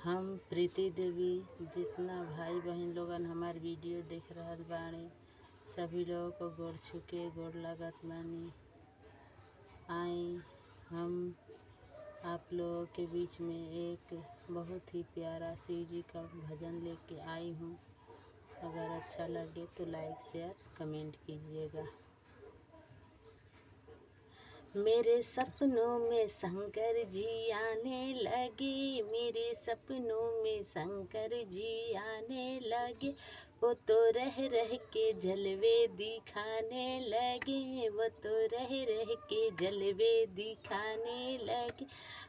हम प्रीति देवी जितना भाई बहन लोगन हमार वीडियो देख रहल बाड़े सभी लोगों को गोड़ छुके गोड़ लागत बानी। आई हम आप लोगों के बीच में एक बहुत ही प्यारा शिव जी का भजन लेके आई हूँ। अगर अच्छा लगे तो लाइक शेयर कमेंट कीजिएगा। मेरे सपनों में शंकर जी आने लगे, मेरे सपनों में शंकर जी आने लगे। वो तो रह रह के जलवे दिखाने लगे, वो तो रह रह के जलवे दिखाने लगे।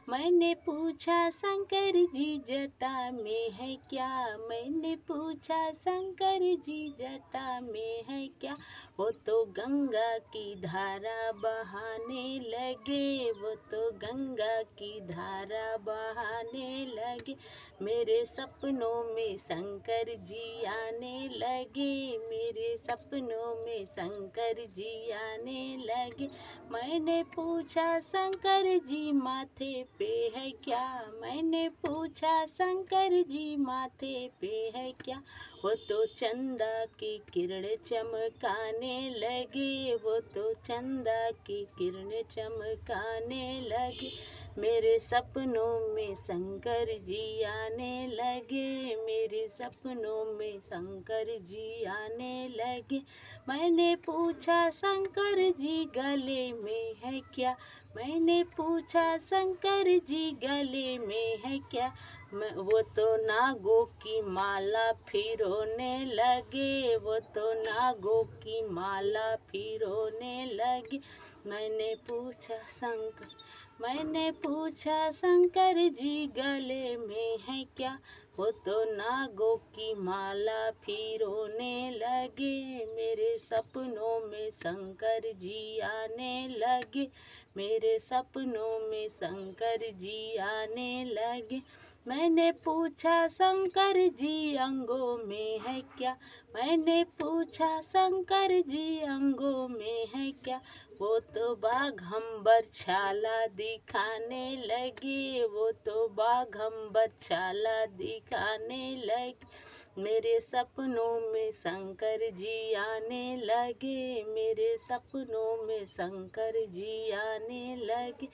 मैंने पूछा शंकर जी जटा में है क्या, मैंने पूछा शंकर जी जटा में है क्या। वो तो गंगा की धारा बहाने लगे, वो तो गंगा की धारा बहाने लगे। मेरे सपनों में शंकर जी आने लगे, मेरे सपनों में शंकर जी आने लगे। मैंने पूछा शंकर जी माथे पे है क्या, मैंने पूछा शंकर जी माथे पे है क्या। वो तो चंदा की किरण चमकाने लगे, वो तो चंदा की किरण चमकाने लगे। मेरे सपनों में शंकर जी आने लगे, मेरे सपनों में शंकर जी आने लगे। मैंने पूछा शंकर जी गले में है क्या, मैंने पूछा शंकर जी गले में है क्या। वो तो नागों की माला फिरोने लगे, वो तो नागों की माला फिरोने लगे। मैंने पूछा शंकर जी गले में है क्या। वो तो नागों की माला फिरोने लगे। मेरे सपनों में शंकर जी आने लगे, मेरे सपनों में शंकर जी आने लगे। मैंने पूछा शंकर जी अंगों में है क्या, मैंने पूछा शंकर जी अंगों में है क्या। वो तो बाघंबर छाला दिखाने लगे, वो तो बाघंबर छाला दिखाने लगे। मेरे सपनों में शंकर जी आने लगे, मेरे सपनों में शंकर जी आने लगे।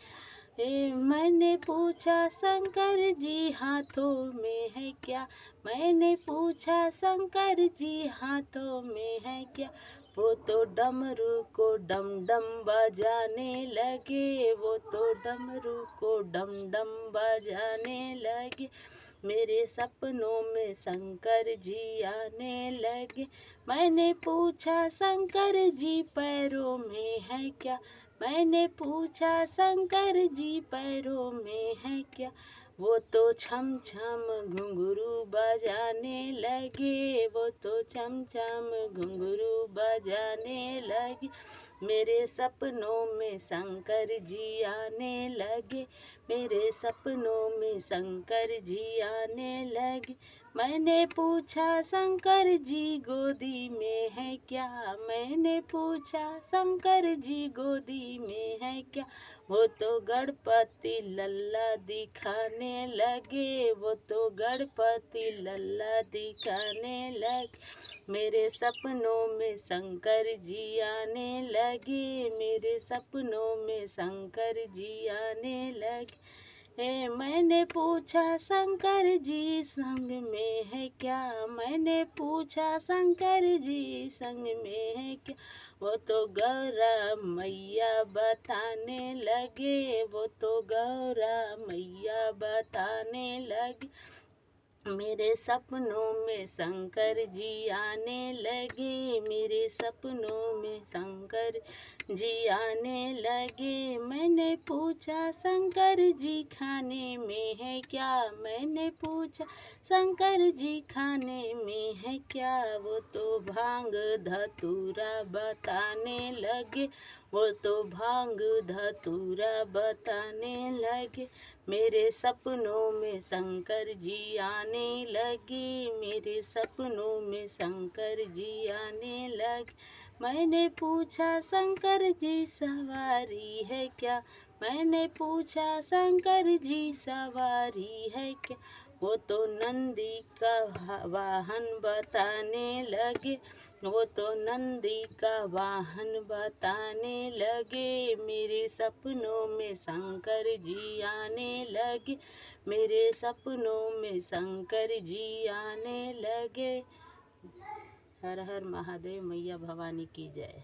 मैंने पूछा शंकर जी हाथों में है क्या, मैंने पूछा शंकर जी हाथों में है क्या। वो तो डमरू को डम डम बजाने लगे, वो तो डमरू को डम डम बजाने लगे। मेरे सपनों में शंकर जी आने लगे। मैंने पूछा शंकर जी पैरों में है क्या, मैंने पूछा शंकर जी पैरों में है क्या। वो तो छम छम घुंघरू बजाने लगे, वो तो छम छम घुंघरू बजाने लगे। मेरे सपनों में शंकर जी आने लगे, मेरे सपनों में शंकर जी आने लगे। मैंने पूछा शंकर जी गोदी में है क्या, मैंने पूछा शंकर जी गोदी में है क्या। वो तो गणपति लल्ला दिखाने लगे, वो तो गणपति लल्ला दिखाने लगे। मेरे सपनों में शंकर जी आने लगे, मेरे सपनों में शंकर जी आने लगे। मैंने पूछा शंकर जी संग में है क्या, मैंने पूछा शंकर जी संग में है क्या। वो तो गौरा मैया बताने लगे, वो तो गौरा मैया बताने लगे। मेरे सपनों में शंकर जी आने लगे, मेरे सपनों में शंकर जी आने लगे। मैंने पूछा शंकर जी खाने में है क्या, मैंने पूछा शंकर जी खाने में है क्या। वो तो भांग धतूरा बताने लगे, वो तो भांग धतूरा बताने लगे। मेरे सपनों में शंकर जी आने लगे, मेरे सपनों में शंकर जी आने लगे। मैंने पूछा शंकर जी सवारी है क्या, मैंने पूछा शंकर जी सवारी है क्या, वो तो नंदी का वाहन बताने लगे, वो तो नंदी का वाहन बताने लगे। मेरे सपनों में शंकर जी आने लगे, मेरे सपनों में शंकर जी आने लगे। हर हर महादेव, मैया भवानी की जय।